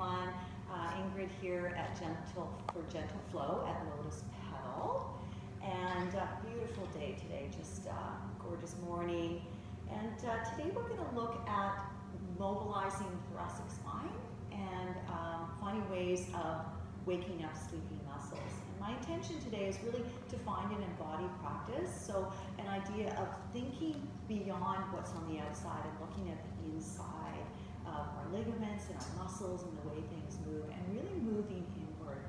everyone. Ingrid here at Gentle Flow at LotusPedal. And beautiful day today, just gorgeous morning. And today we're going to look at mobilizing the thoracic spine and finding ways of waking up sleepy muscles. And my intention today is really to find an embodied practice, so an idea of thinking beyond what's on the outside and looking at the inside of our ligaments and our muscles and the way things move, and really moving inward.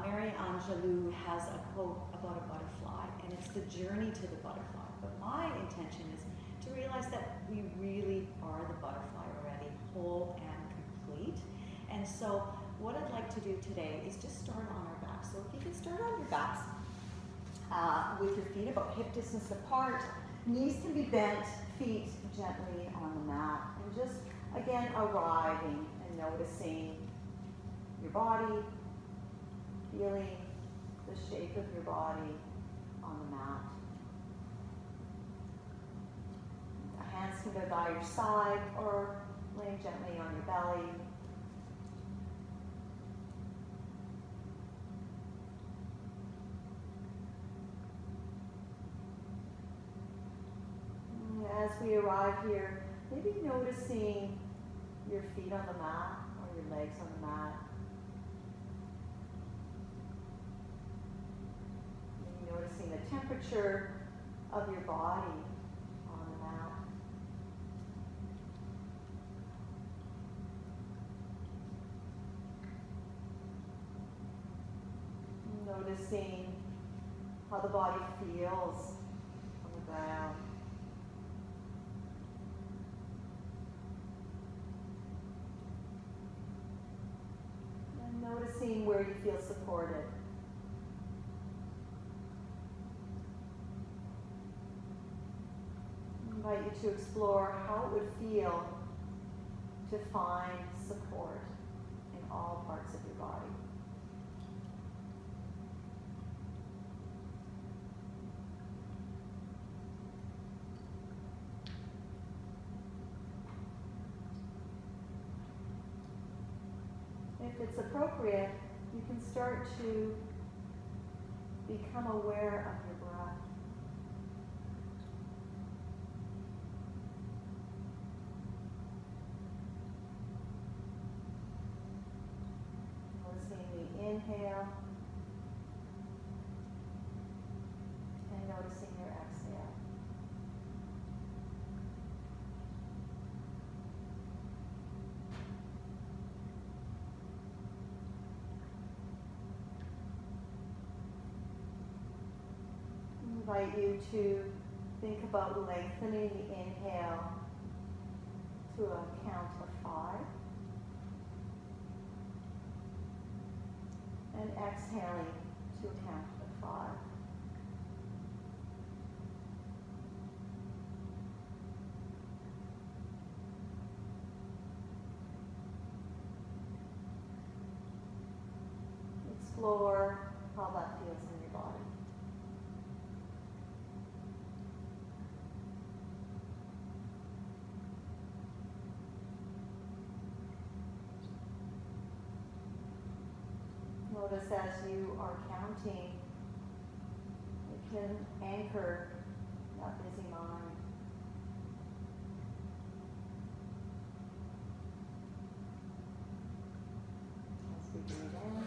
Mary Angelou has a quote about a butterfly, and it's the journey to the butterfly. But my intention is to realize that we really are the butterfly already, whole and complete. And so what I'd like to do today is just start on our backs. So if you can start on your backs with your feet about hip distance apart, knees can be bent, feet gently on the mat, and just again arriving and noticing your body, feeling the shape of your body on the mat. The hands can go by your side or laying gently on your belly. As we arrive here, maybe noticing your feet on the mat or your legs on the mat. Maybe noticing the temperature of your body on the mat. Noticing how the body feels on the ground. Noticing where you feel supported. I invite you to explore how it would feel to find support in all parts of your body. If it's appropriate, you can start to become aware of your breath. Noticing the inhale and noticing your exhale. I invite you to think about lengthening the inhale to a count of 5 and exhaling to a count of 5. Explore how that feels in your body. Notice as you are counting, you can anchor that busy mind. As we breathe in,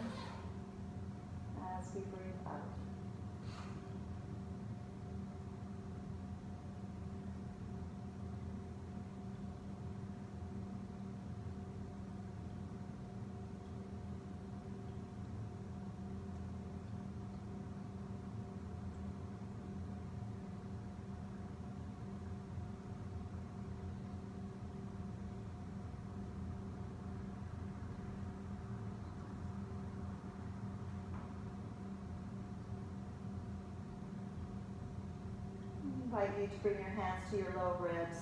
as we breathe out. I invite you to bring your hands to your low ribs.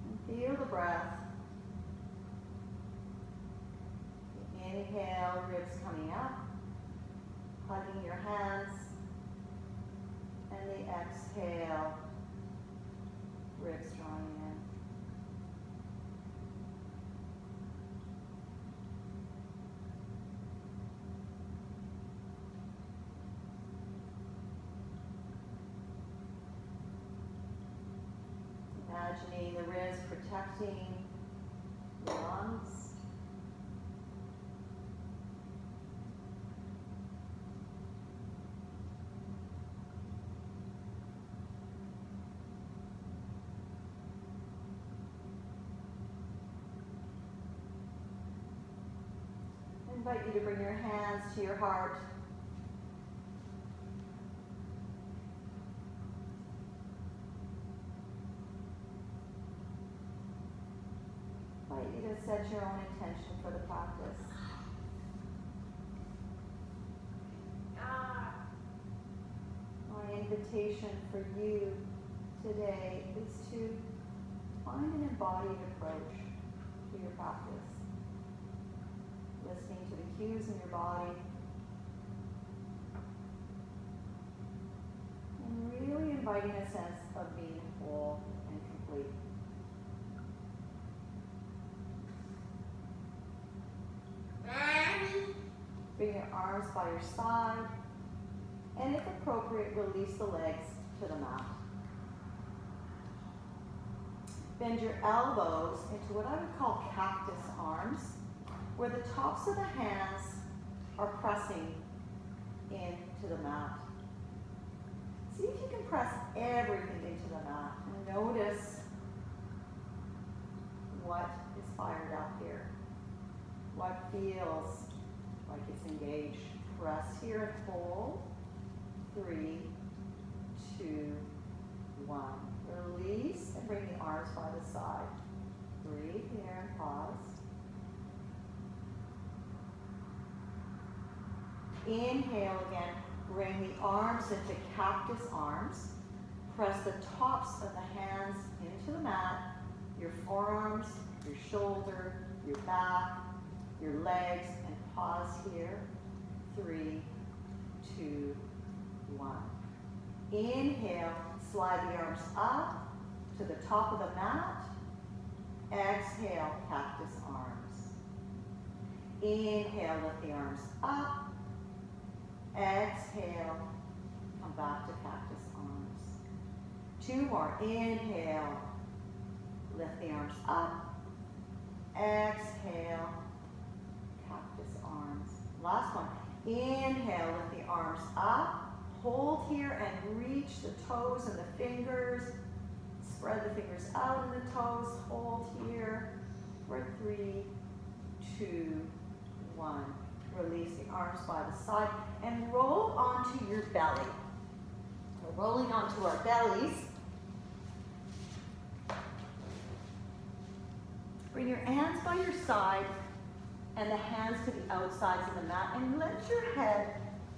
And feel the breath. The inhale, ribs coming up, hugging your hands. And the exhale, ribs drawing in. Imagining the ribs protecting the lungs. I invite you to bring your hands to your heart. I invite you to set your own intention for the practice. My invitation for you today is to find an embodied approach to your practice. Listening to the cues in your body. And really inviting a sense of being whole and complete. Bring your arms by your side, and if appropriate, release the legs to the mat. Bend your elbows into what I would call cactus arms, where the tops of the hands are pressing into the mat. See if you can press everything into the mat and notice what is fired up here, what feels like it's engaged. Press here and hold. 3, 2, 1. Release and bring the arms by the side. Breathe here and pause. Inhale again. Bring the arms into cactus arms. Press the tops of the hands into the mat. Your forearms, your shoulder, your back, your legs, and pause here. 3, 2, 1. Inhale, slide the arms up to the top of the mat. Exhale, cactus arms. Inhale, lift the arms up. Exhale, come back to cactus arms. 2 more. Inhale, lift the arms up. Exhale, cactus arms. Last one. Inhale, lift the arms up. Hold here and reach the toes and the fingers. Spread the fingers out and the toes. Hold here for 3, 2, 1. Release the arms by the side and roll onto your belly. We're rolling onto our bellies. Bring your hands by your side and the hands to the outsides of the mat, and let your head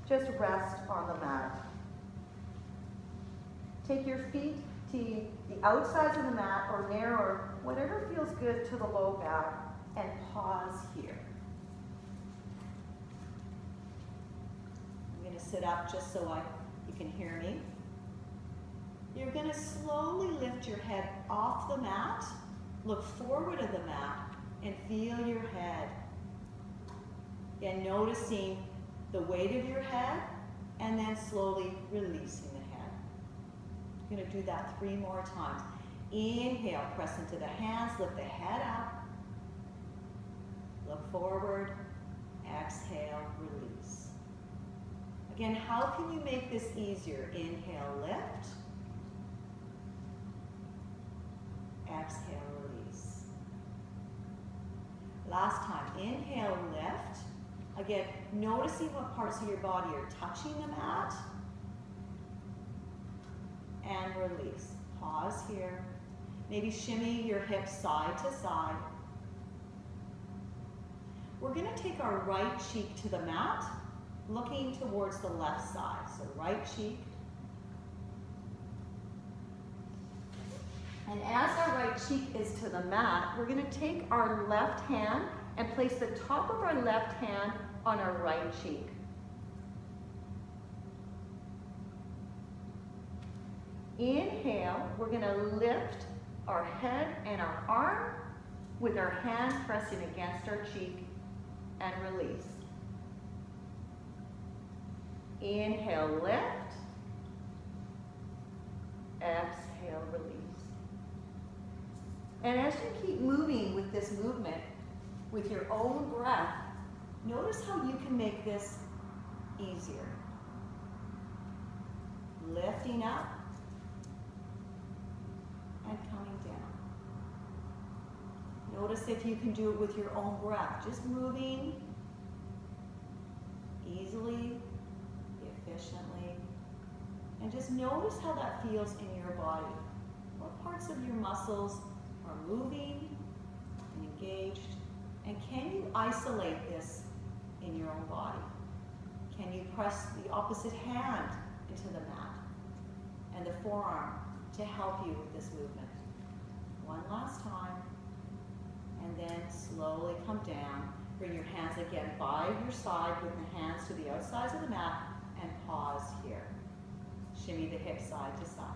just rest on the mat. Take your feet to the outsides of the mat or narrower, whatever feels good to the low back, and pause here. I'm going to sit up just so you can hear me. You're going to slowly lift your head off the mat, look forward of the mat, and feel your head. Again, noticing the weight of your head, and then slowly releasing the head. You're going to do that 3 more times. Inhale, press into the hands, lift the head up. Look forward, exhale, release. Again, how can you make this easier? Inhale, lift. Exhale, release. Last time, inhale, lift. Again, noticing what parts of your body are touching the mat. And release. Pause here. Maybe shimmy your hips side to side. We're going to take our right cheek to the mat, looking towards the left side. So right cheek. And as our right cheek is to the mat, we're going to take our left hand and place the top of our left hand on our right cheek. Inhale, we're going to lift our head and our arm with our hand pressing against our cheek and release. Inhale, lift. Exhale, release. And as you keep moving with this movement, with your own breath, notice how you can make this easier. Lifting up and coming down. Notice if you can do it with your own breath, just moving easily, efficiently, and just notice how that feels in your body. What parts of your muscles are moving and engaged, and can you isolate this in your own body? Can you press the opposite hand into the mat and the forearm to help you with this movement? One last time, and then slowly come down. Bring your hands again by your side, with the hands to the outsides of the mat, and pause here. Shimmy the hips side to side.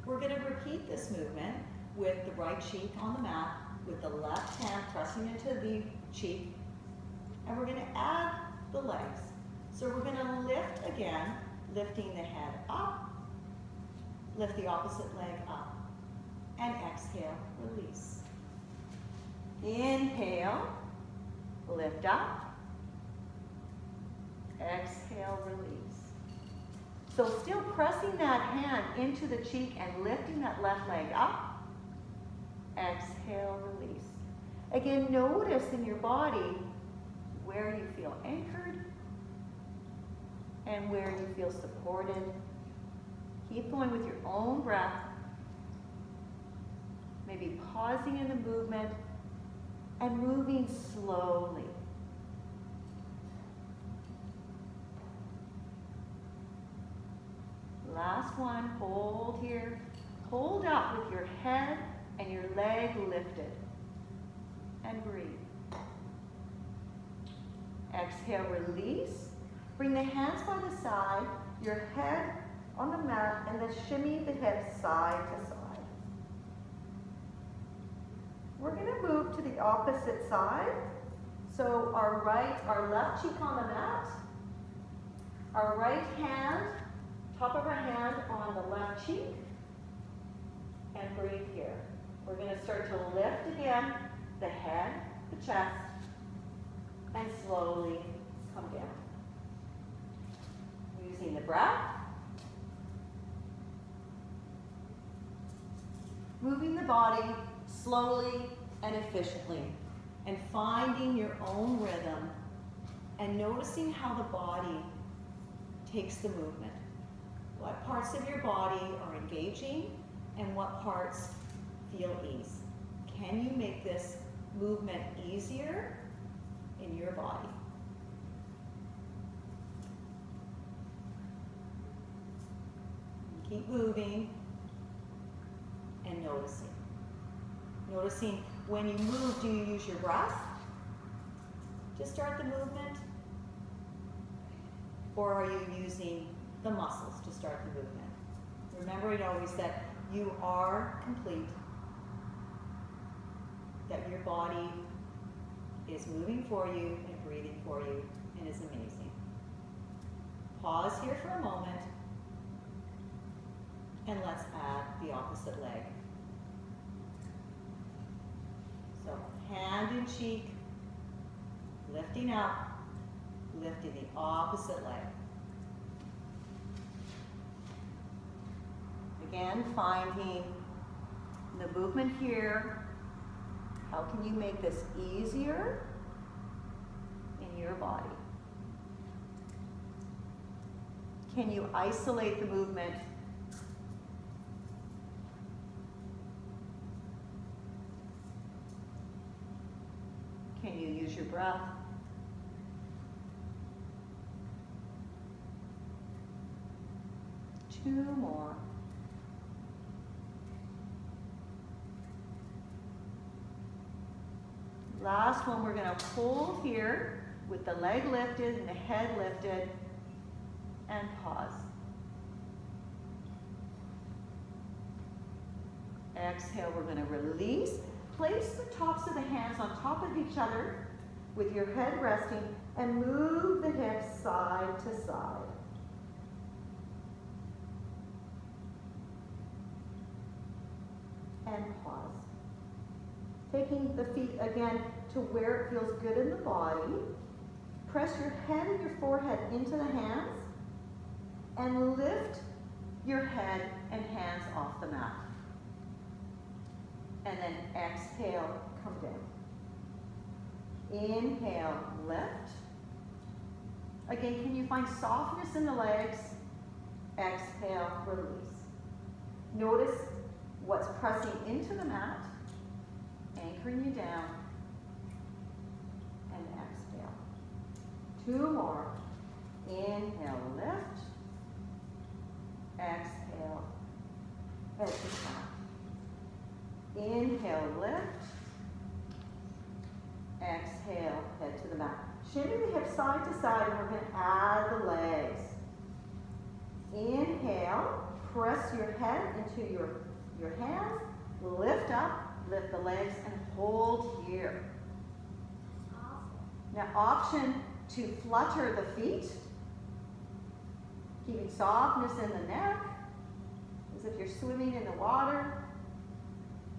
We're going to repeat this movement with the right cheek on the mat, with the left hand pressing into the cheek, and we're going to add the legs. So we're going to lift again, lifting the head up, lift the opposite leg up, and exhale, release. Inhale, lift up, exhale, release. So still pressing that hand into the cheek and lifting that left leg up, exhale, release. Again, notice in your body where you feel anchored and where you feel supported. Keep going with your own breath. Maybe pausing in the movement and moving slowly. Last one, hold here. Hold up with your head and your leg lifted. And breathe. Exhale, release. Bring the hands by the side, your head on the mat, and then shimmy the hips side to side. We're going to move to the opposite side. So our left cheek on the mat, our right hand, top of our hand on the left cheek, and breathe here. We're going to start to lift again, the head, the chest, and slowly come down. Using the breath, moving the body slowly and efficiently, and finding your own rhythm, and noticing how the body takes the movement. What parts of your body are engaging and what parts feel ease. Can you make this movement easier in your body? Keep moving and noticing. Noticing when you move, do you use your breath to start the movement? Or are you using the muscles to start the movement? Remembering always that you are complete, that your body is moving for you and breathing for you, and is amazing. Pause here for a moment, and let's add the opposite leg. So hand and cheek, lifting up, lifting the opposite leg. Again, finding the movement here. How can you make this easier in your body? Can you isolate the movement? Can you use your breath? Two more. Last one, we're going to hold here with the leg lifted and the head lifted, and pause. Exhale, we're going to release. Place the tops of the hands on top of each other with your head resting, and move the hips side to side. and pause. Taking the feet again to where it feels good in the body. Press your head and your forehead into the hands and lift your head and hands off the mat. And then exhale, come down. Inhale, lift. Again, can you find softness in the legs? Exhale, release. Notice what's pressing into the mat, anchoring you down, and exhale. 2 more. Inhale, lift. Exhale, head to back. Inhale, lift. Exhale, head to the mat. Shimmy the hips side to side, and we're going to add the legs. Inhale, press your head into your hands, lift up, lift the legs, and hold here. Now, option to flutter the feet, keeping softness in the neck, as if you're swimming in the water,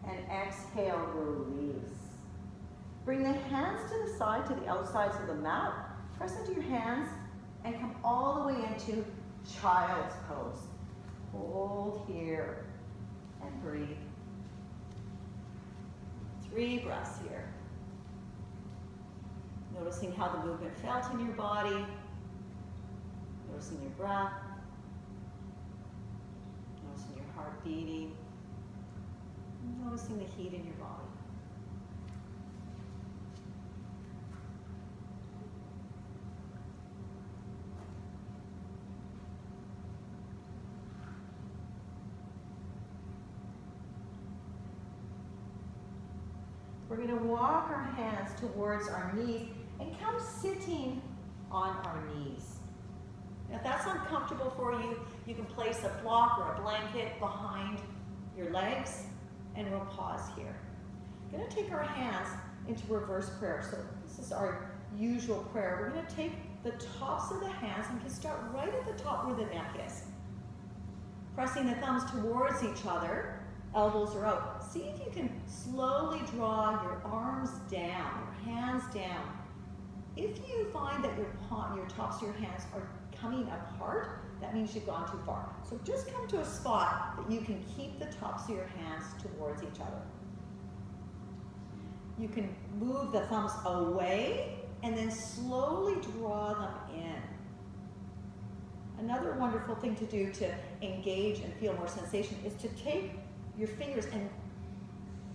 and exhale, release. Bring the hands to the side, to the outsides of the mat, press into your hands, and come all the way into child's pose. Hold here, and breathe. 3 breaths here. Noticing how the movement felt in your body. Noticing your breath. Noticing your heart beating. Noticing the heat in your body. We're going to walk our hands towards our knees and come sitting on our knees. Now, if that's uncomfortable for you, you can place a block or a blanket behind your legs, and we'll pause here. We're going to take our hands into reverse prayer. So this is our usual prayer. We're going to take the tops of the hands and we can start right at the top where the neck is. Pressing the thumbs towards each other, elbows are out. See if you can slowly draw your arms down, your hands down. If you find that your tops of your hands are coming apart, that means you've gone too far. So just come to a spot that you can keep the tops of your hands towards each other. You can move the thumbs away and then slowly draw them in. Another wonderful thing to do to engage and feel more sensation is to take your fingers and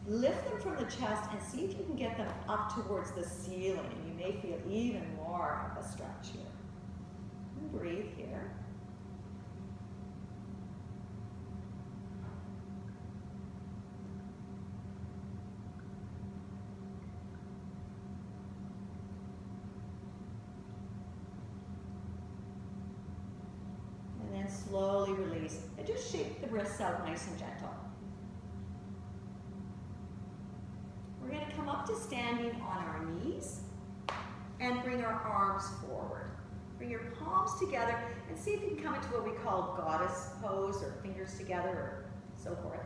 lift them from the chest and see if you can get them up towards the ceiling, and you may feel even more of a stretch here. And breathe here. And then slowly release. And just shake the wrists out nice and gentle. We're going to come up to standing on our knees and bring our arms forward. Bring your palms together and see if you can come into what we call goddess pose, or fingers together, or so forth.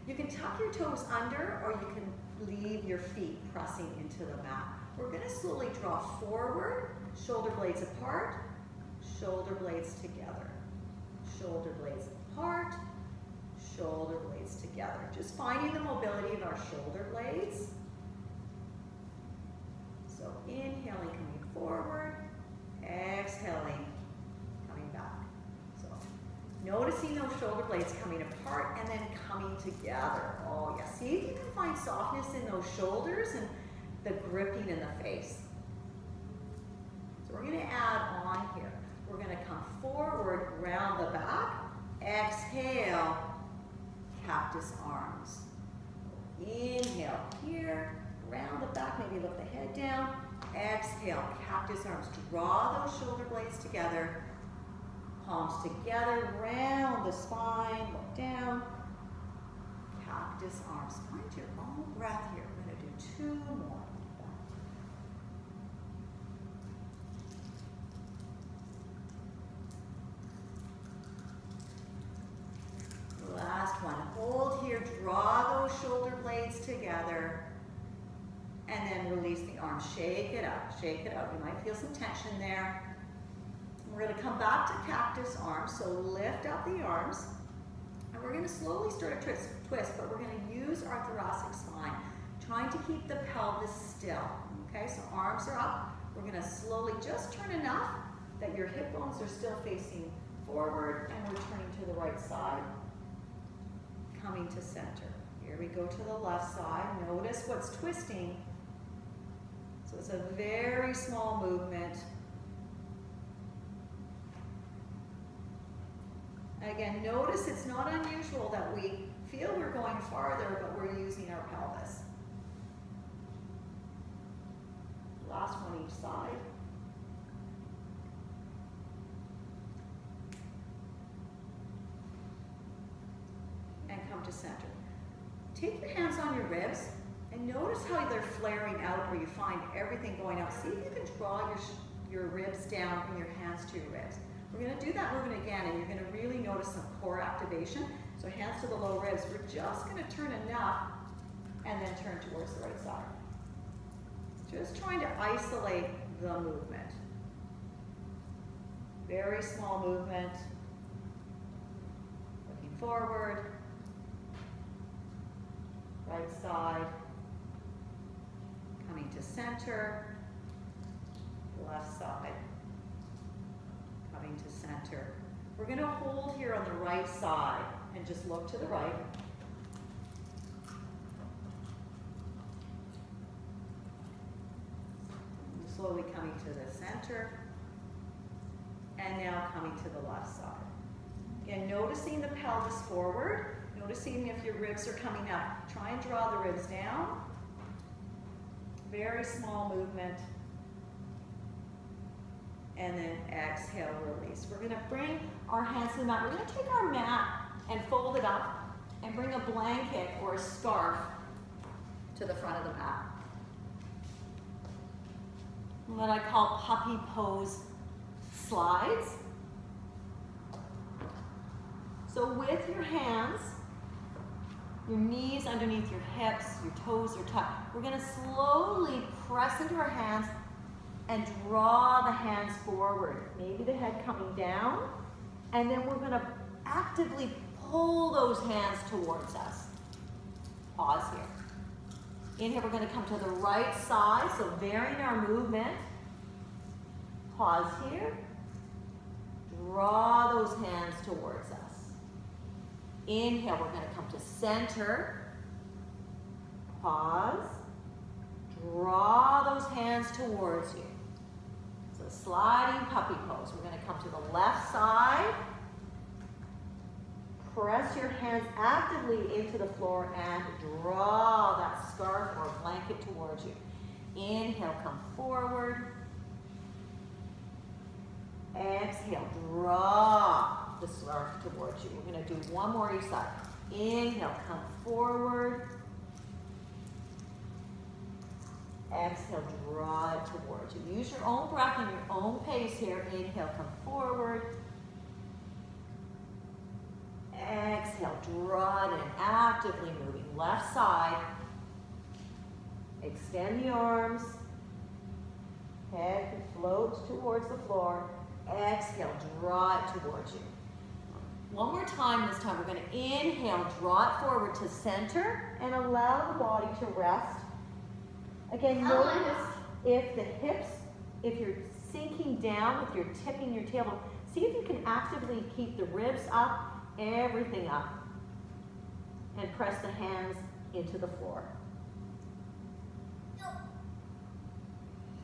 You can tuck your toes under, or you can leave your feet pressing into the mat. We're going to slowly draw forward, shoulder blades apart, shoulder blades together, shoulder blades apart, shoulder blades together. Just finding the mobility of our shoulder blades. So inhaling, coming forward, exhaling, coming back. So noticing those shoulder blades coming apart and then coming together. Oh yeah, see if you can find softness in those shoulders and the gripping in the face. So we're going to add on here. We're going to come forward, round the back, exhale, cactus arms. Inhale here, round the back, maybe lift the head down. Exhale, cactus arms. Draw those shoulder blades together, palms together, round the spine, look down. Cactus arms. Find your own breath here. We're going to do 2 more. Last one. Hold here, draw those shoulders and release the arms. Shake it out, shake it out. You might feel some tension there. We're going to come back to cactus arms, so lift up the arms, and we're going to slowly start a twist, but we're going to use our thoracic spine, trying to keep the pelvis still, okay? So arms are up. We're going to slowly just turn enough that your hip bones are still facing forward, and we're turning to the right side, coming to center. Here we go to the left side. Notice what's twisting. So it's a very small movement. Again, notice it's not unusual that we feel we're going farther, but we're using our pelvis. Last one each side. And come to center. Take your hands on your ribs and notice how they're flaring out, where you find everything going out. See if you can draw your ribs down and your hands to your ribs. We're going to do that movement again, and you're going to really notice some core activation. So hands to the low ribs. We're just going to turn enough and then turn towards the right side. Just trying to isolate the movement. Very small movement. Looking forward. Right side. Coming to center. Left side. Coming to center. We're going to hold here on the right side and just look to the right. Slowly coming to the center. And now coming to the left side. Again, noticing the pelvis forward. Noticing if your ribs are coming up. Try and draw the ribs down. Very small movement. And then exhale, release. We're going to bring our hands to the mat. We're going to take our mat and fold it up and bring a blanket or a scarf to the front of the mat. What I call puppy pose slides. So with your hands, your knees underneath your hips, your toes are tucked. We're going to slowly press into our hands and draw the hands forward. Maybe the head coming down. And then we're going to actively pull those hands towards us. Pause here. Inhale, we're going to come to the right side, so varying our movement. Pause here. Draw those hands towards us. Inhale, we're going to come to center. Pause. Draw those hands towards you. So sliding puppy pose. We're going to come to the left side. Press your hands actively into the floor and draw that scarf or blanket towards you. Inhale, come forward. Exhale, draw the scarf towards you. We're going to do one more each side. Inhale, come forward. Exhale, draw it towards you. Use your own breath and your own pace here. Inhale, come forward. Exhale, draw it in, actively moving. Left side. Extend the arms. Head floats towards the floor. Exhale, draw it towards you. One more time this time. We're going to inhale, draw it forward to center, and allow the body to rest. Again, notice if the hips, if you're sinking down, if you're tipping your tailbone, see if you can actively keep the ribs up, everything up, and press the hands into the floor.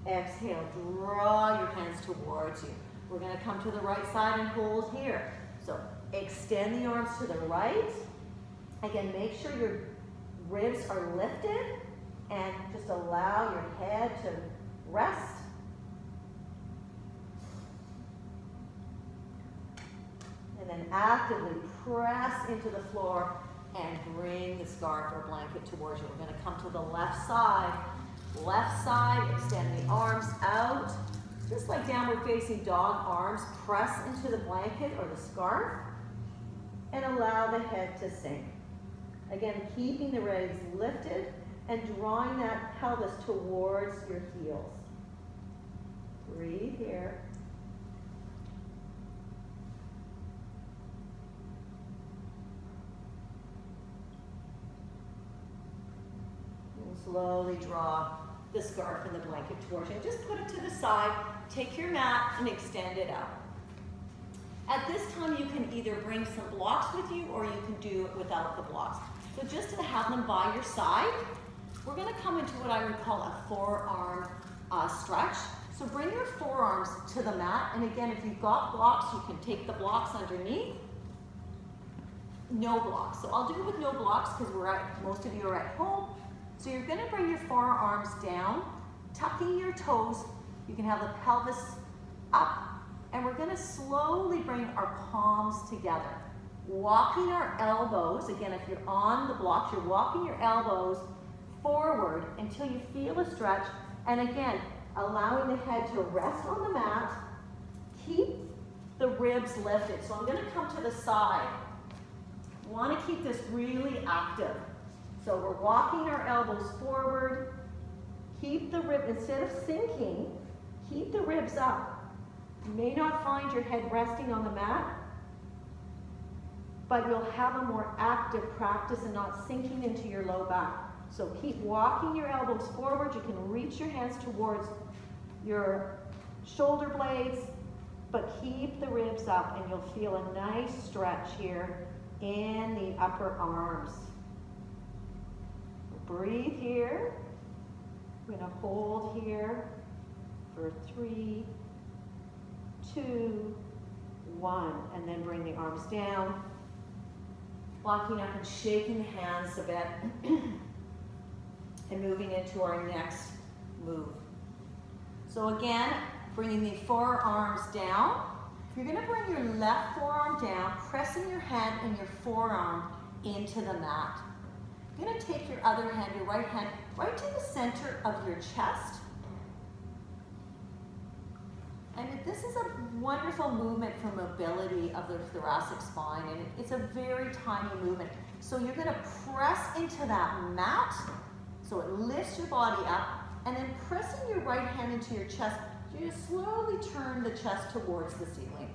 Exhale, draw your hands towards you. We're going to come to the right side and hold here. So extend the arms to the right. Again, make sure your ribs are lifted and just allow your head to rest. And then actively press into the floor and bring the scarf or blanket towards you. We're going to come to the left side. Left side, extend the arms out. Just like downward facing dog, arms press into the blanket or the scarf and allow the head to sink. Again, keeping the legs lifted and drawing that pelvis towards your heels. Breathe here. And slowly draw the scarf and the blanket towards you. Just put it to the side, take your mat and extend it out. At this time, you can either bring some blocks with you or you can do it without the blocks. So just to have them by your side, we're gonna come into what I would call a forearm stretch. So bring your forearms to the mat, and again, if you've got blocks, you can take the blocks underneath. No blocks. So I'll do it with no blocks because most of you are at home. So you're gonna bring your forearms down, tucking your toes. You can have the pelvis up, and we're gonna slowly bring our palms together. Walking our elbows, again, if you're on the blocks, you're walking your elbows forward until you feel a stretch, and again, allowing the head to rest on the mat. Keep the ribs lifted. So I'm gonna come to the side. Want to keep this really active. So we're walking our elbows forward. Keep the rib, instead of sinking, keep the ribs up. You may not find your head resting on the mat, but you'll have a more active practice and not sinking into your low back. So keep walking your elbows forward. You can reach your hands towards your shoulder blades, but keep the ribs up and you'll feel a nice stretch here in the upper arms. Breathe here. We're going to hold here for 3, 2, 1, and then bring the arms down. Walking up and shaking the hands a bit and moving into our next move. So again, bringing the forearms down. You're going to bring your left forearm down, pressing your hand and your forearm into the mat. You're going to take your other hand, your right hand, right to the center of your chest. And this is a wonderful movement for mobility of the thoracic spine, and it's a very tiny movement. So you're going to press into that mat, so it lifts your body up, and then pressing your right hand into your chest, you just slowly turn the chest towards the ceiling.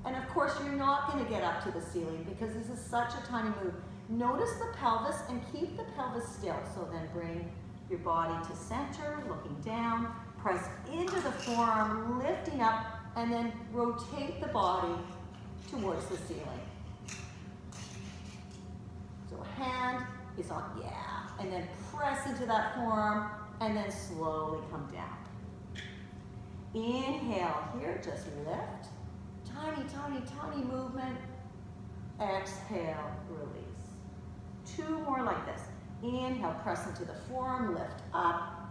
And of course, you're not going to get up to the ceiling because this is such a tiny move. Notice the pelvis and keep the pelvis still. So then bring your body to center, looking down, press into the forearm, lifting up, and then rotate the body towards the ceiling. So hand is on, yeah, and then press into that forearm, and then slowly come down. Inhale here, just lift. Tiny, tiny, tiny movement. Exhale, release. 2 more like this. Inhale, press into the forearm, lift up.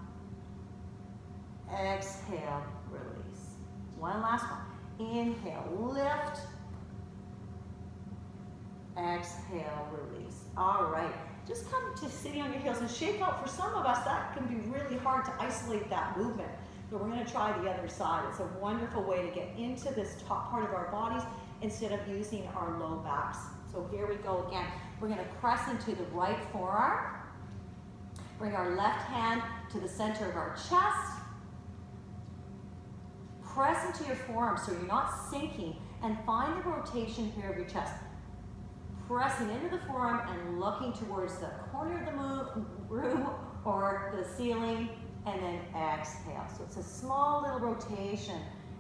Exhale, release. One last one. Inhale, lift. Exhale, release. All right. Just come to sitting on your heels and shake out. For some of us, that can be really hard to isolate that movement. So we're going to try the other side. It's a wonderful way to get into this top part of our bodies instead of using our low backs. So here we go again. We're going to press into the right forearm. Bring our left hand to the center of our chest. Press into your forearm so you're not sinking, and find the rotation here of your chest. Pressing into the forearm and looking towards the corner of the room or the ceiling, and then exhale. So it's a small little rotation.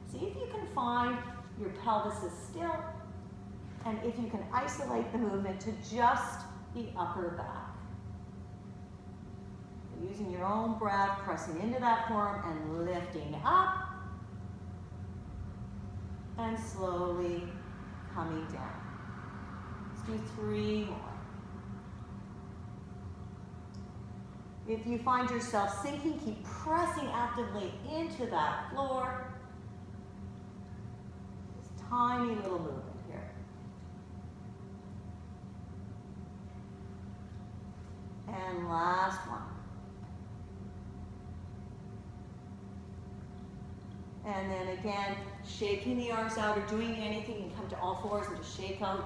See if you can find your pelvis is still, and if you can isolate the movement to just the upper back. Using your own breath, pressing into that forearm and lifting up, and slowly coming down. Let's do 3 more. If you find yourself sinking, keep pressing actively into that floor. This tiny little movement here. And last one. And then again, shaking the arms out or doing anything, you can come to all fours and just shake out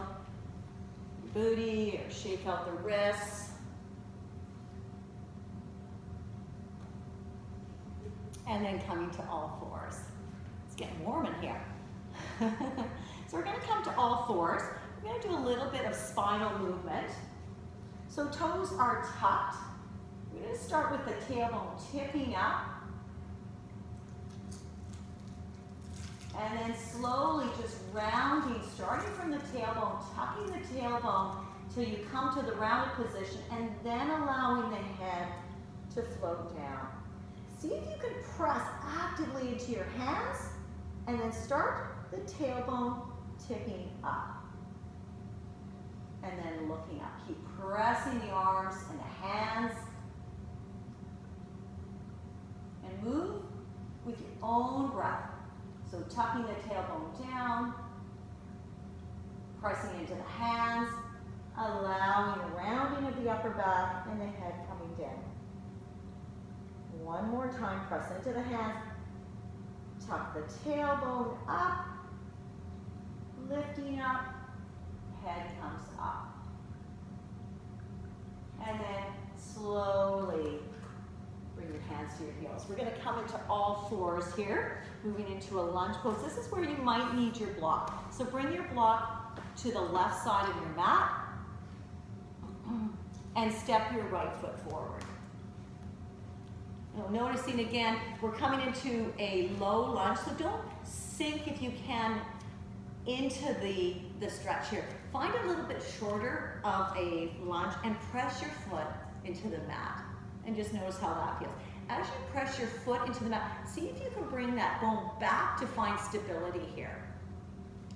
your booty or shake out the wrists. And then coming to all fours. It's getting warm in here. So we're going to come to all fours. We're going to do a little bit of spinal movement. So toes are tucked. We're going to start with the tailbone tipping up. And then slowly just rounding, starting from the tailbone, tucking the tailbone till you come to the rounded position, and then allowing the head to float down. See if you can press actively into your hands, and then start the tailbone tipping up. And then looking up. Keep pressing the arms and the hands. And move with your own breath. So tucking the tailbone down, pressing into the hands, allowing a rounding of the upper back and the head coming down. One more time, press into the hands, tuck the tailbone up, lifting up, head comes up. And then slowly bring your hands to your heels. We're going to come into all fours here, moving into a lunge pose. This is where you might need your block. So bring your block to the left side of your mat and step your right foot forward. Now, noticing again, we're coming into a low lunge, so don't sink if you can into the stretch here. Find a little bit shorter of a lunge and press your foot into the mat. And just notice how that feels. As you press your foot into the mat, see if you can bring that bone back to find stability here.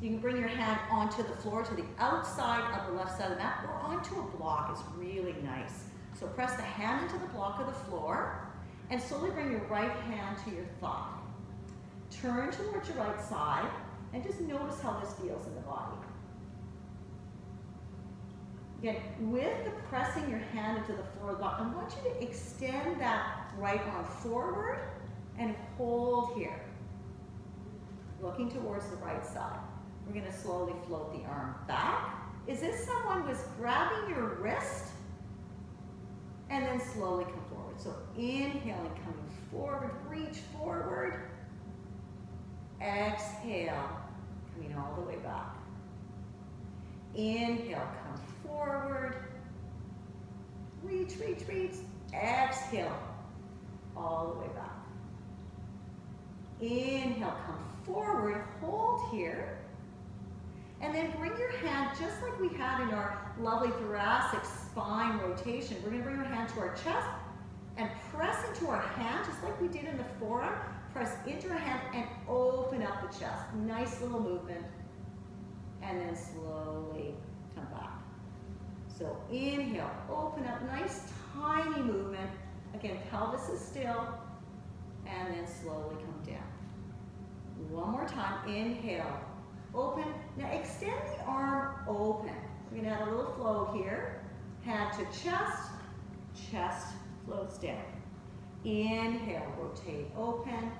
You can bring your hand onto the floor, to the outside of the left side of the mat, or onto a block is really nice. So press the hand into the block of the floor, and slowly bring your right hand to your thigh. Turn towards your right side, and just notice how this feels in the body. Again, with the pressing your hand into the floor, I want you to extend that right arm forward and hold here, looking towards the right side. We're going to slowly float the arm back. Is this someone was grabbing your wrist? And then slowly come forward. So inhaling, coming forward, reach forward. Exhale, coming all the way back. Inhale, come forward. Reach, reach, reach. Exhale, all the way back. Inhale, come forward, hold here. And then bring your hand, just like we had in our lovely thoracic spine rotation, we're going to bring our hand to our chest and press into our hand, just like we did in the forearm. Press into our hand and open up the chest. Nice little movement. And then slowly come back. So inhale, open up, nice tiny movement. Again, pelvis is still. And then slowly come down. One more time, inhale. Open. Now extend the arm open. We're going to add a little flow here. Hand to chest. Chest floats down. Inhale, rotate, open.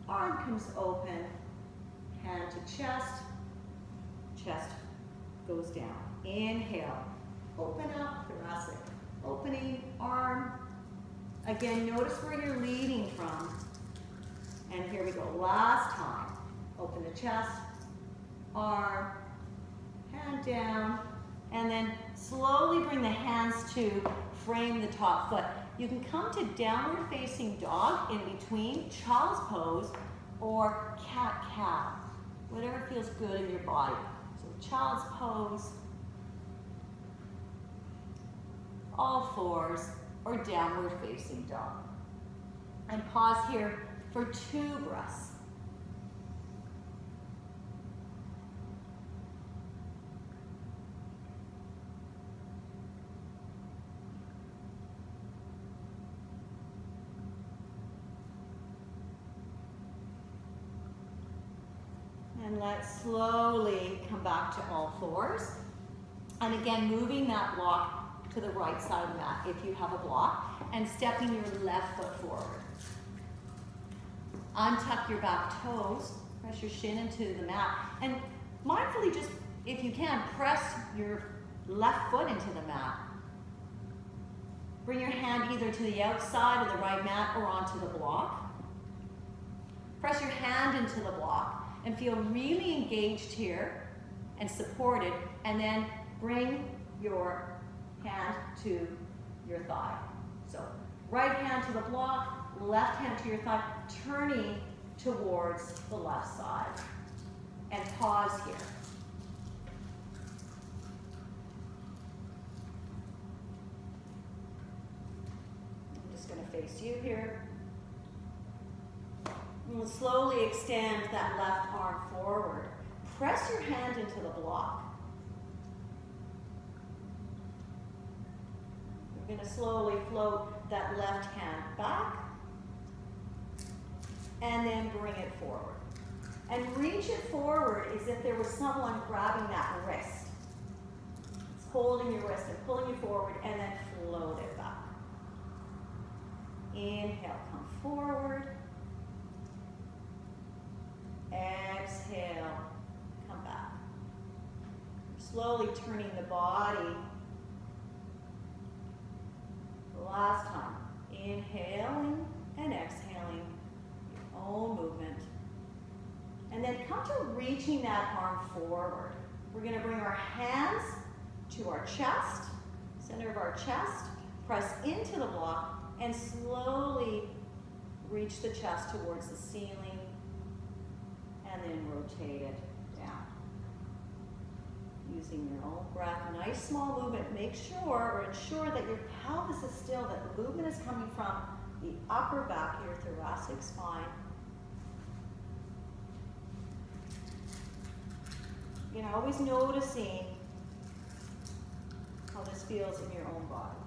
Arm comes open. Hand to chest. Chest goes down. Inhale. Open up, thoracic. Opening, arm. Again, notice where you're leading from. And here we go. Last time. Open the chest. Arm, hand down, and then slowly bring the hands to frame the top foot. You can come to downward facing dog in between, child's pose, or cat-cow, whatever feels good in your body. So child's pose, all fours, or downward facing dog. And pause here for 2 breaths. And let's slowly come back to all fours. And again, moving that block to the right side of the mat if you have a block, and stepping your left foot forward. Untuck your back toes, press your shin into the mat, and mindfully just, if you can, press your left foot into the mat. Bring your hand either to the outside of the right mat or onto the block. Press your hand into the block and feel really engaged here and supported, and then bring your hand to your thigh. So right hand to the block, left hand to your thigh, turning towards the left side. And pause here. I'm just going to face you here. And we'll slowly extend that left arm forward. Press your hand into the block. We're going to slowly float that left hand back and then bring it forward. And reach it forward as if there was someone grabbing that wrist. It's holding your wrist and pulling you forward, and then float it back. Inhale, come forward. Exhale, come back. Slowly turning the body. Last time. Inhaling and exhaling your own movement. And then come to reaching that arm forward. We're going to bring our hands to our chest, center of our chest, press into the block, and slowly reach the chest towards the ceiling, and then rotate it down. Using your own breath, nice small movement. Make sure or ensure that your pelvis is still, that the movement is coming from the upper back, your thoracic spine. You know, always noticing how this feels in your own body.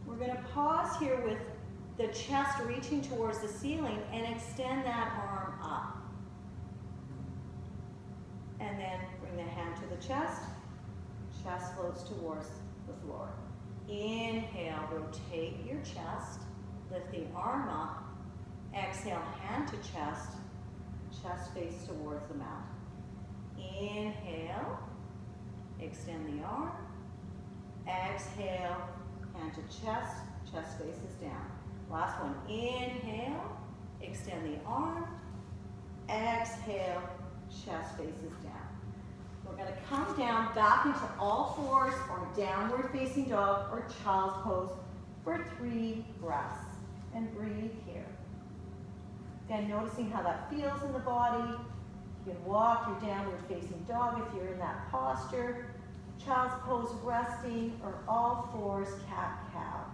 We're going to pause here with the chest reaching towards the ceiling and extend that arm up. And then bring the hand to the chest. Chest floats towards the floor. Inhale, rotate your chest. Lift the arm up. Exhale, hand to chest. Chest face towards the mat. Inhale, extend the arm. Exhale, hand to chest. Chest faces down. Last one. Inhale, extend the arm. Exhale, chest faces down. We're going to come down back into all fours or downward facing dog or child's pose for 3 breaths. And breathe here. Again, noticing how that feels in the body. You can walk your downward facing dog if you're in that posture. Child's pose resting or all fours cat-cow.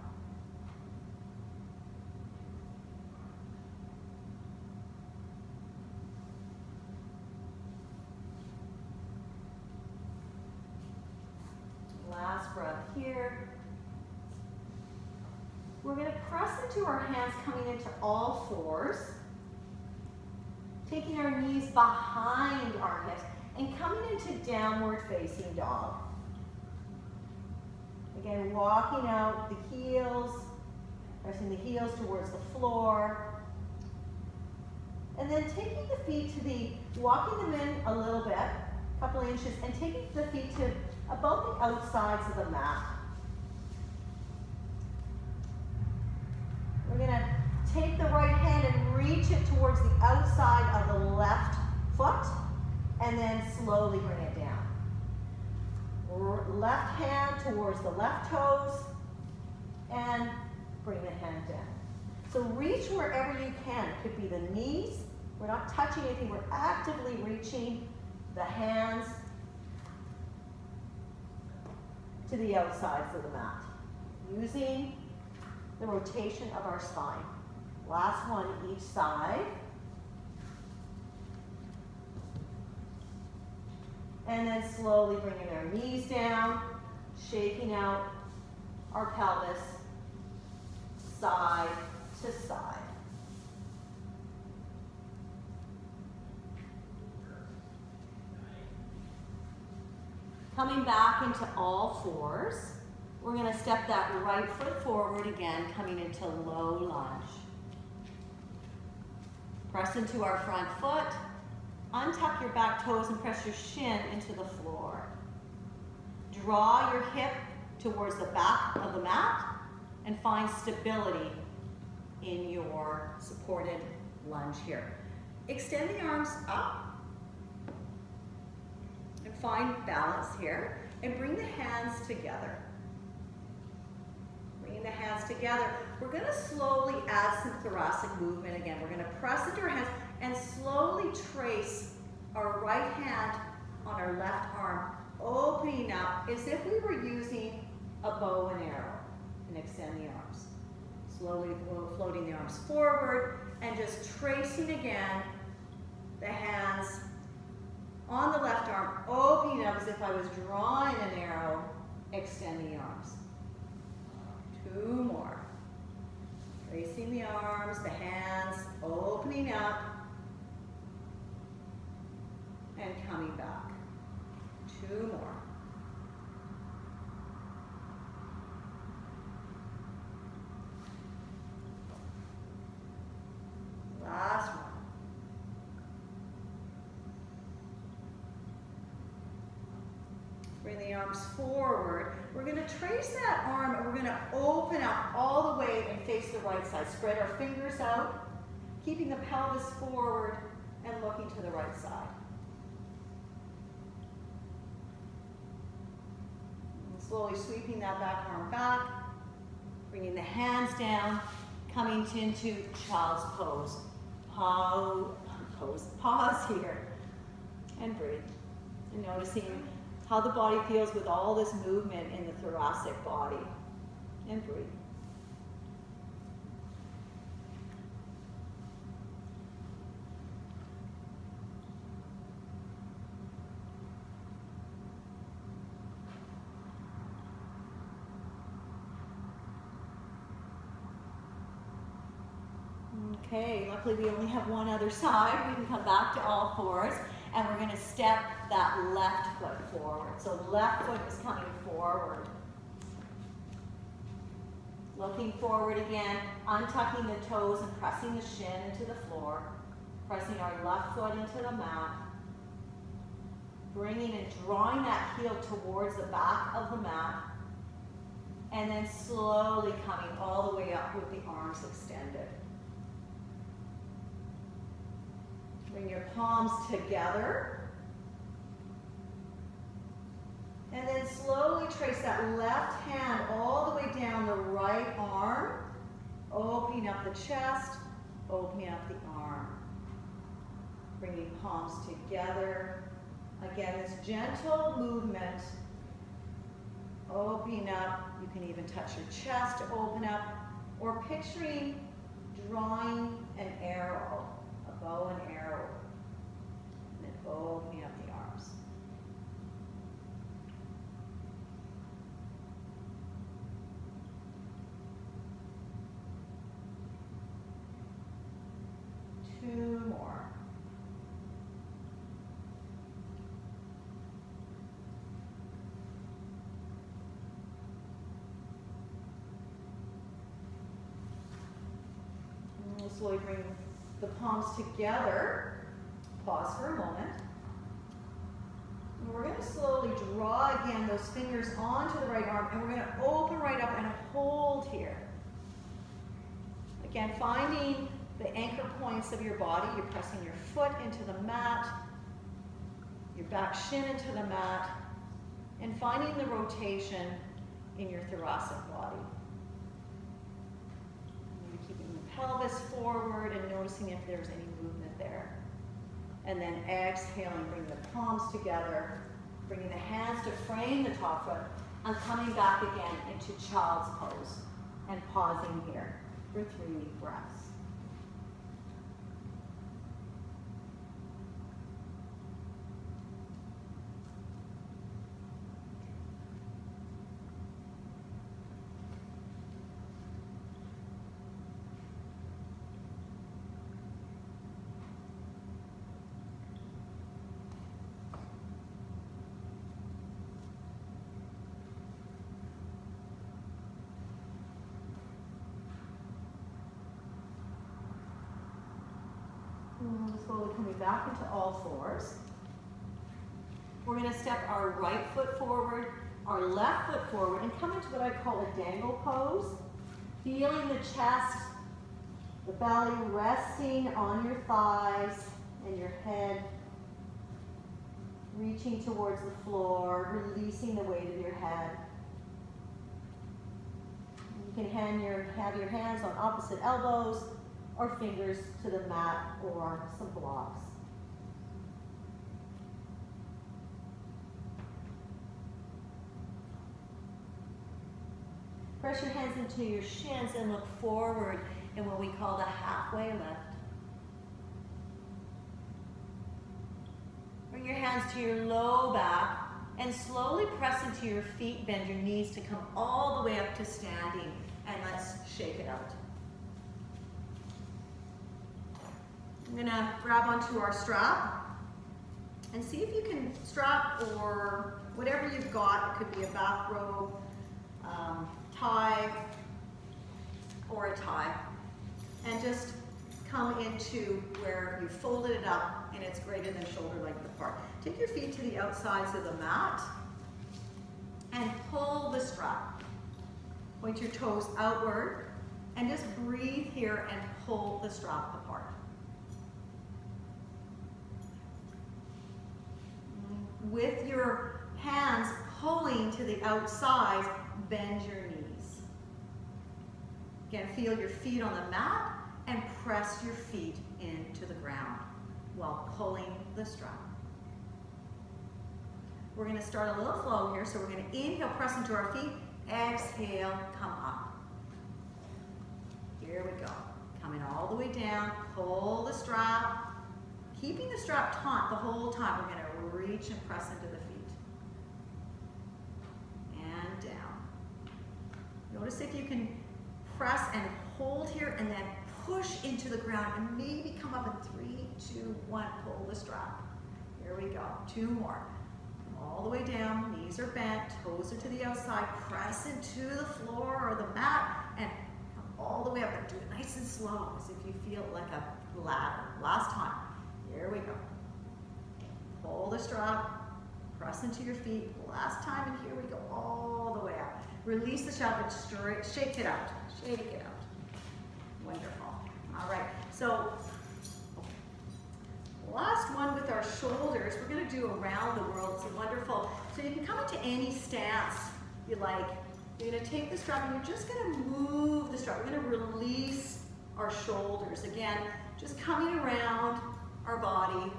Last breath here. We're going to press into our hands coming into all fours. Taking our knees behind our hips and coming into downward facing dog. Again, walking out the heels, pressing the heels towards the floor. And then taking the feet to the, walking them in a little bit, a couple of inches, and taking the feet to about the outsides of the mat. We're going to take the right hand and reach it towards the outside of the left foot, and then slowly bring it down. Left hand towards the left toes, and bring the hand down. So reach wherever you can. It could be the knees. We're not touching anything. We're actively reaching the hands to the outsides of the mat, using the rotation of our spine. Last one each side. And then slowly bringing our knees down, shaking out our pelvis side to side. Coming back into all fours, we're going to step that right foot forward again, coming into low lunge. Press into our front foot, untuck your back toes and press your shin into the floor. Draw your hip towards the back of the mat and find stability in your supported lunge here. Extend the arms up and find balance here, and bring the hands together. Bringing the hands together, we're going to slowly add some thoracic movement again. We're going to press into our hands and slowly trace our right hand on our left arm, opening up as if we were using a bow and arrow, and extend the arms. Slowly floating the arms forward and just tracing again the hands on the left arm, opening up as if I was drawing an arrow, extend the arms. 2 more. Tracing the arms, the hands, opening up, and coming back. 2 more. Last one. Bring the arms forward. We're going to trace that arm and we're going to open up all the way and face the right side. Spread our fingers out, keeping the pelvis forward and looking to the right side. And slowly sweeping that back arm back, bringing the hands down, coming into child's pose. Pause here and breathe. And noticing how the body feels with all this movement in the thoracic body. And breathe. Okay, luckily we only have one other side. We can come back to all fours, and we're going to step that left foot forward. So left foot is coming forward. Looking forward again, untucking the toes and pressing the shin into the floor. Pressing our left foot into the mat. Bringing and drawing that heel towards the back of the mat. And then slowly coming all the way up with the arms extended. Bring your palms together. And then slowly trace that left hand all the way down the right arm, opening up the chest, opening up the arm. Bringing palms together. Again, this gentle movement. Opening up. You can even touch your chest to open up, or picturing drawing an arrow, a bow and arrow, and then opening up the arms. Two more. And we'll slowly bring the palms together. Pause for a moment. And we're going to slowly draw again those fingers onto the right arm, and we're going to open right up and hold here. Again, finding the anchor points of your body. You're pressing your foot into the mat, your back shin into the mat, and finding the rotation in your thoracic body. You're keeping the pelvis forward and noticing if there's any movement there. And then exhaling, bring the palms together, bringing the hands to frame the top foot, and coming back again into child's pose, and pausing here for 3 breaths. Slowly coming back into all fours. We're going to step our right foot forward, our left foot forward, and come into what I call a dangle pose. Feeling the chest, the belly resting on your thighs and your head reaching towards the floor, releasing the weight of your head. You can have your hands on opposite elbows or fingers to the mat or some blocks. Press your hands into your shins and look forward in what we call the halfway lift. Bring your hands to your low back and slowly press into your feet. Bend your knees to come all the way up to standing, and let's shake it out. I'm gonna grab onto our strap and see if you can strap or whatever you've got. It could be a bathrobe, tie, or a tie, and just come into where you folded it up and it's greater than shoulder length apart. Take your feet to the outsides of the mat and pull the strap. Point your toes outward and just breathe here and pull the strap apart. With your hands pulling to the outside, bend your knees. Again, feel your feet on the mat and press your feet into the ground while pulling the strap. We're going to start a little flow here, so we're going to inhale, press into our feet, exhale, come up. Here we go. Coming all the way down, pull the strap, keeping the strap taut the whole time. We're going to reach and press into the feet. And down. Notice if you can press and hold here and then push into the ground and maybe come up in 3, 2, 1, pull the strap. Here we go, 2 more. Come all the way down, knees are bent, toes are to the outside, press into the floor or the mat and come all the way up and do it nice and slow as if you feel like a ladder. Last time, here we go. Pull the strap, press into your feet, last time, and here we go, all the way up. Release the strap and straight, shake it out, shake it out. Wonderful. All right, so last one with our shoulders, we're going to do around the world. It's wonderful. So you can come into any stance you like. You're going to take the strap and you're just going to move the strap. We're going to release our shoulders. Again, just coming around our body,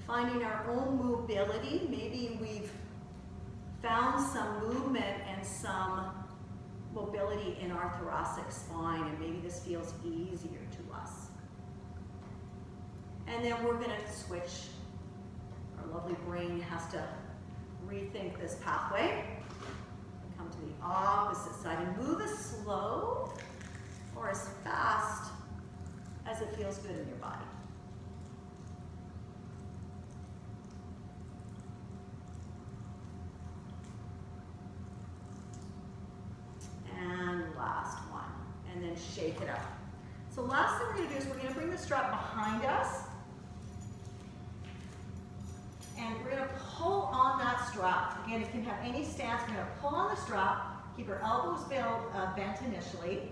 finding our own mobility. Maybe we've found some movement and some mobility in our thoracic spine, and maybe this feels easier to us. And then we're going to switch. Our lovely brain has to rethink this pathway. Come to the opposite side and move as slow or as fast as it feels good in your body. And last one, and then shake it up. So last thing we're going to do is we're going to bring the strap behind us, and we're going to pull on that strap. Again, it can have any stance. We're going to pull on the strap, keep our elbows bent initially,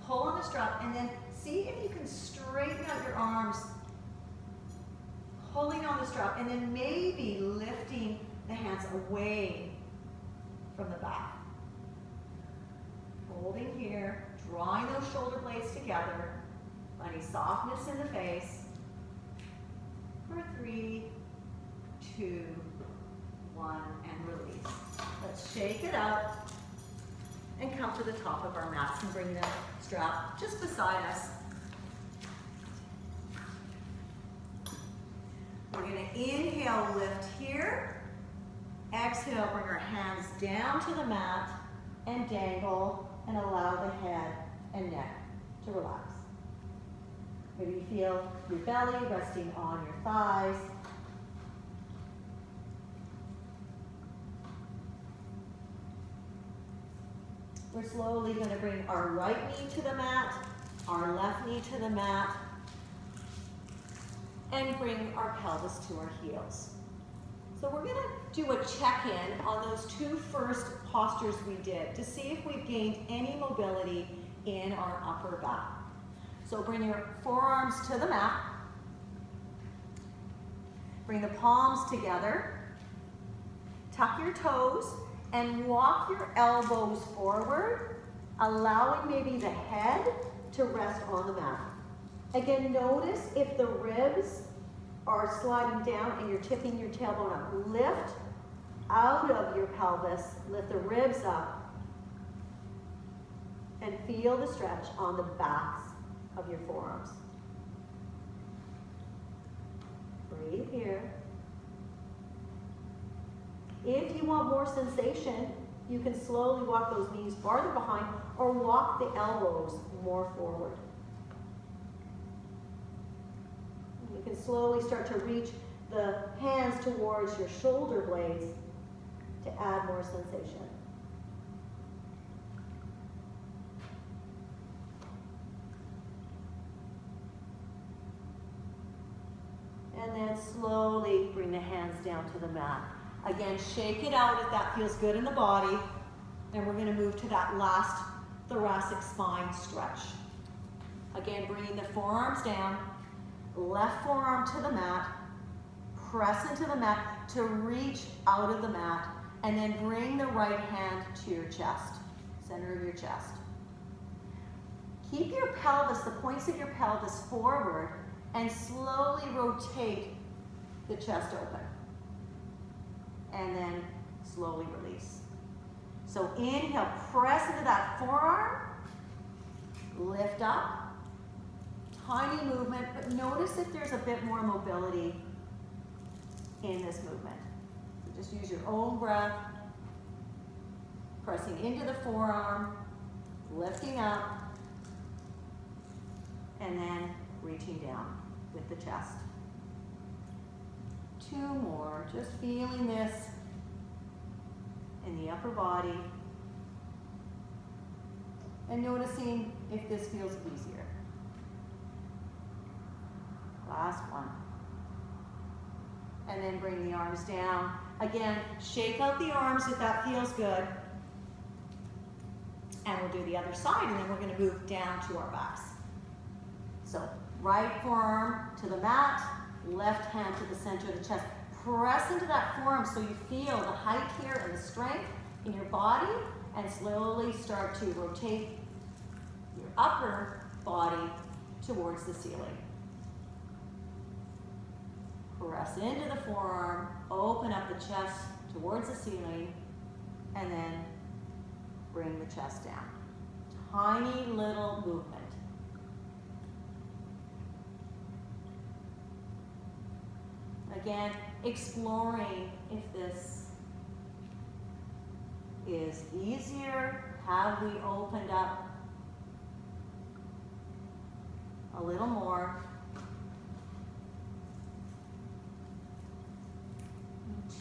pull on the strap, and then see if you can straighten out your arms, pulling on the strap, and then maybe lifting the hands away from the back. Holding here, drawing those shoulder blades together, finding softness in the face. For 3, 2, 1, and release. Let's shake it out and come to the top of our mats and bring the strap just beside us. We're going to inhale, lift here. Exhale, bring our hands down to the mat and dangle and allow the head and neck to relax. Maybe you feel your belly resting on your thighs. We're slowly going to bring our right knee to the mat, our left knee to the mat, and bring our pelvis to our heels. So we're going to do a check-in on those two first postures we did to see if we've gained any mobility in our upper back. So bring your forearms to the mat. Bring the palms together. Tuck your toes and walk your elbows forward, allowing maybe the head to rest on the mat. Again, notice if the ribs are sliding down and you're tipping your tailbone up. Lift out of your pelvis, lift the ribs up, and feel the stretch on the backs of your forearms. Breathe here. If you want more sensation, you can slowly walk those knees farther behind or walk the elbows more forward. You can slowly start to reach the hands towards your shoulder blades to add more sensation. And then slowly bring the hands down to the mat. Again, shake it out if that feels good in the body. And we're going to move to that last thoracic spine stretch. Again, bringing the forearms down, left forearm to the mat, press into the mat to reach out of the mat, and then bring the right hand to your chest, center of your chest. Keep your pelvis, the points of your pelvis forward, and slowly rotate the chest open. And then slowly release. So inhale, press into that forearm, lift up, tiny movement, but notice if there's a bit more mobility in this movement. So just use your own breath, pressing into the forearm, lifting up, and then reaching down with the chest. Two more, just feeling this in the upper body and noticing if this feels easier. Last one. And then bring the arms down. Again, shake out the arms if that feels good. And we'll do the other side, and then we're going to move down to our backs. So right forearm to the mat, left hand to the center of the chest. Press into that forearm so you feel the height here and the strength in your body, and slowly start to rotate your upper body towards the ceiling. Press into the forearm, open up the chest towards the ceiling, and then bring the chest down. Tiny little movement. Again, exploring if this is easier. Have we opened up a little more?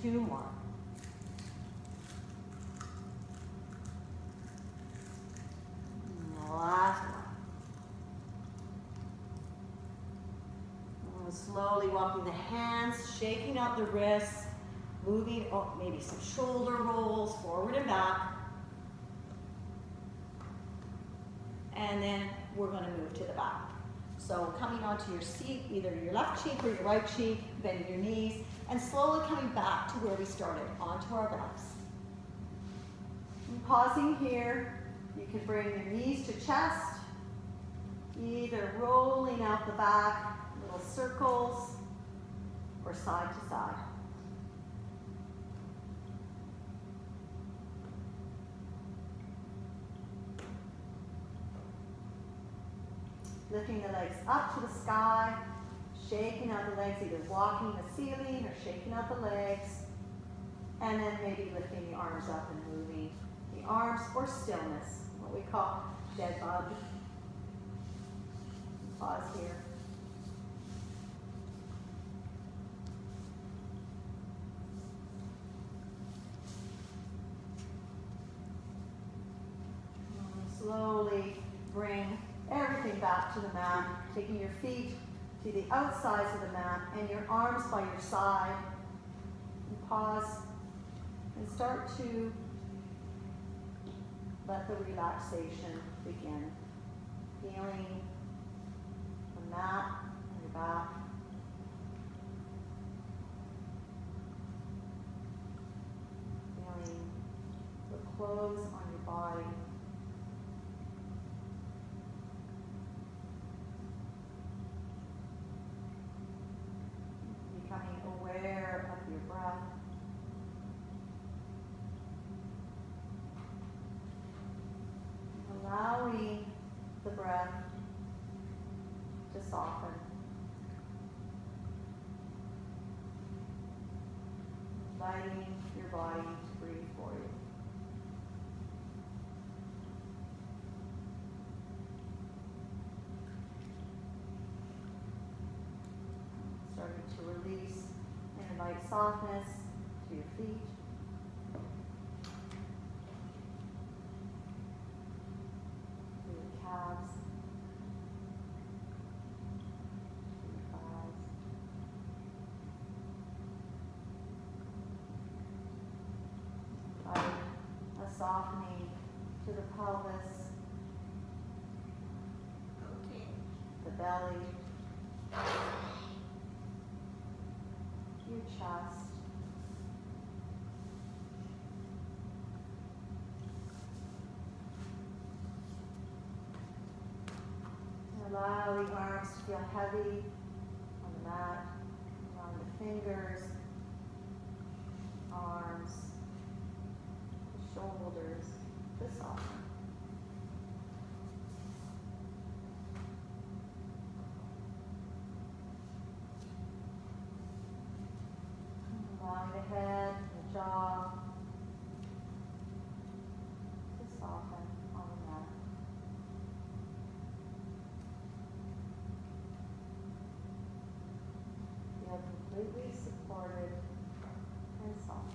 Two more. Last one. Slowly walking the hands, shaking out the wrists, moving, maybe some shoulder rolls forward and back. And then we're going to move to the back. So coming onto your seat, either your left cheek or your right cheek, bending your knees, and slowly coming back to where we started, onto our backs. And pausing here, you can bring your knees to chest, either rolling out the back, little circles, or side to side. Lifting the legs up to the sky, shaking out the legs, either walking the ceiling or shaking out the legs, and then maybe lifting the arms up and moving the arms, or stillness, what we call dead bug. Pause here. Slowly bring everything back to the mat, taking your feet to the outsides of the mat and your arms by your side. And pause and start to let the relaxation begin. Feeling the mat on your back. Feeling the clothes on your body. Becoming aware of your breath. Allowing the breath to soften. Inviting your body to breathe for you. Starting to release and invite softness to your feet. To your calves. To your thighs. Invite a softening to the pelvis. Okay. The belly. Your chest. And allow the arms to feel heavy on the mat, allowing the fingers, arms, the shoulders to soften. Allowing the head and the jaw to soften on the mat. Feel completely supported and soft.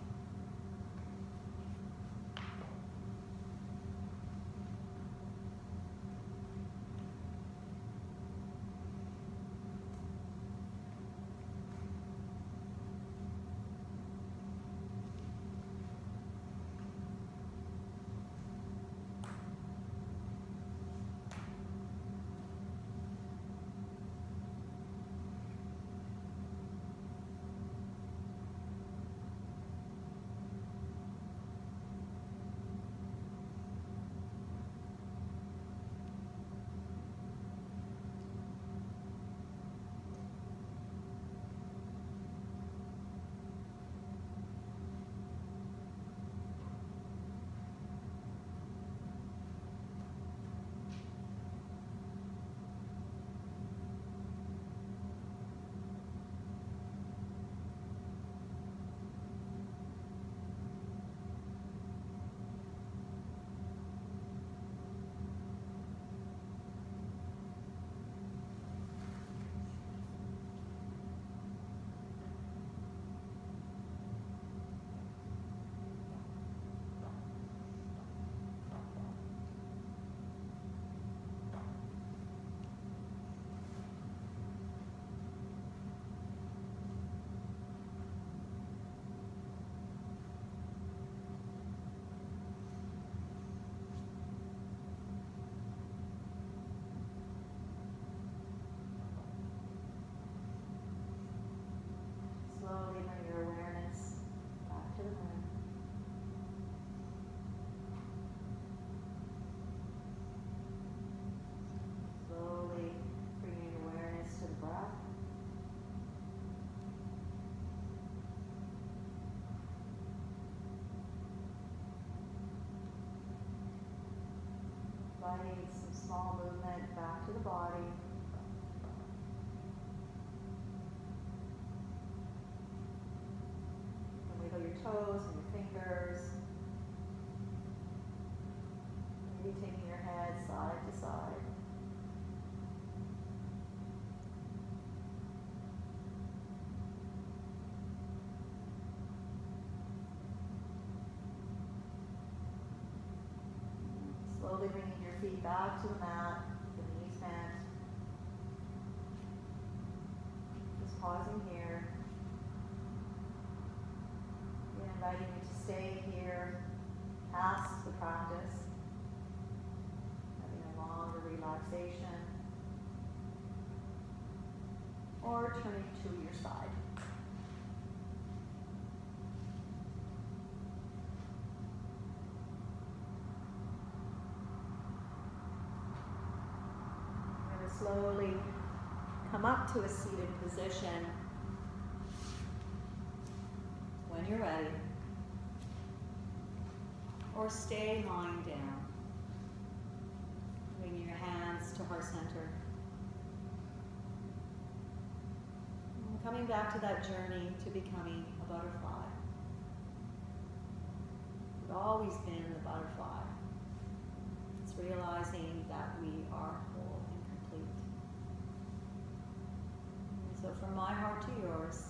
Slowly bring your awareness back to the room. Slowly bringing awareness to the breath. Inviting some small movement back to the body. Wiggle your toes and your fingers. Maybe taking your head side to side. Slowly bringing your feet back to the mat, the knees bent. Just pausing here. inviting you to stay here past the practice, having a longer relaxation, or turning to your side. I'm going to slowly come up to a seated position. When you're ready, or stay lying down, bring your hands to heart center. And coming back to that journey to becoming a butterfly. We've always been the butterfly. It's realizing that we are whole and complete. And so from my heart to yours,